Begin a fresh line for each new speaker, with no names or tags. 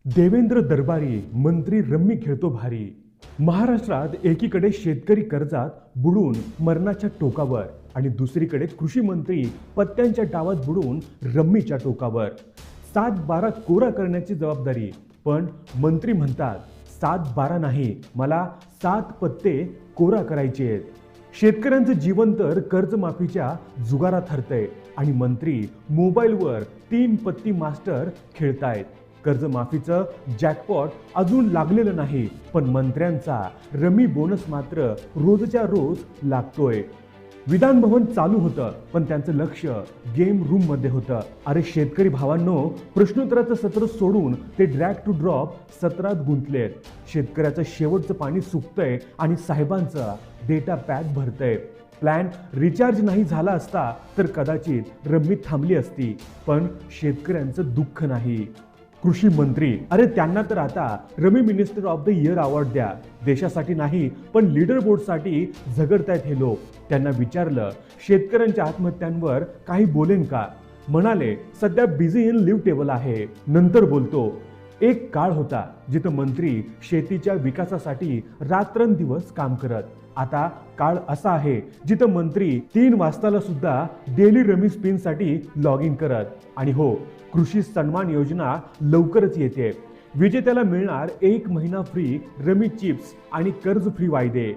देवेंद्र दरबारी मंत्री रम्मी खेळतो भारी। महाराष्ट्रात एकीकडे शेतकरी कर्जात बुडून मरणाच्या टोकावर आणि दुसरीकडे कृषी मंत्री पत्त्यांच्या डावात बुडून रम्मीच्या टोकावर। 7-12 कोरा करण्याची जबाबदारी, पण मंत्री म्हणतात 7-12 नाही, मला 7 पत्ते कोरा करायचे आहेत। शेतकऱ्यांचं जीवन तर कर्जमाफीच्या जुगारात हरतंय आणि मंत्री मोबाईलवर 3 पत्ती मास्टर खेळतायत। कर्जमाफीचं जॅकपॉट अजून लागलेलं नाही, पण मंत्र्यांचा रमी बोनस मात्र रोजच्या रोज लागतोय। विधान भवन चालू होतं, पण त्यांचं लक्ष गेम रूम मध्ये होतं। अरे शेतकरी भावांनो, प्रश्नोत्तराचं सत्र सोडून ते ड्रॅग टू ड्रॉप सत्रात गुंतलेत। शेतकऱ्याचं शेवटचं पाणी सुकतंय आणि साहेबांचा डेटा पॅक भरतंय। प्लॅन रिचार्ज नाही झाला असता तर कदाचित रम्मी थांबली असती, पण शेतकऱ्यांचं दुःख नाही। कृषी मंत्री, अरे त्यांना तर आता rummy minister of the year award द्या। देशासाठी नाही, पण लीडर बोर्डसाठी झगडतायत हे लोक। त्यांना विचारलं शेतकऱ्यांच्या आत्महत्यांवर काही बोलेन का? म्हणाले सध्या बिझी इन लिव्ह टेबल आहे, नंतर बोलतो। एक काळ होता जिथं मंत्री शेतीच्या विकासासाठी रात्रंदिवस काम करत। आता काळ असा आहे जिथं मंत्री 3 वाजताला सुद्धा डेली रमी स्पिनसाठी लॉग इन करत। आणि हो, कृषी सन्मान योजना लवकरच येते। विजेत्याला मिळणार 1 महिना फ्री रमी चिप्स आणि कर्ज फ्री वायदे।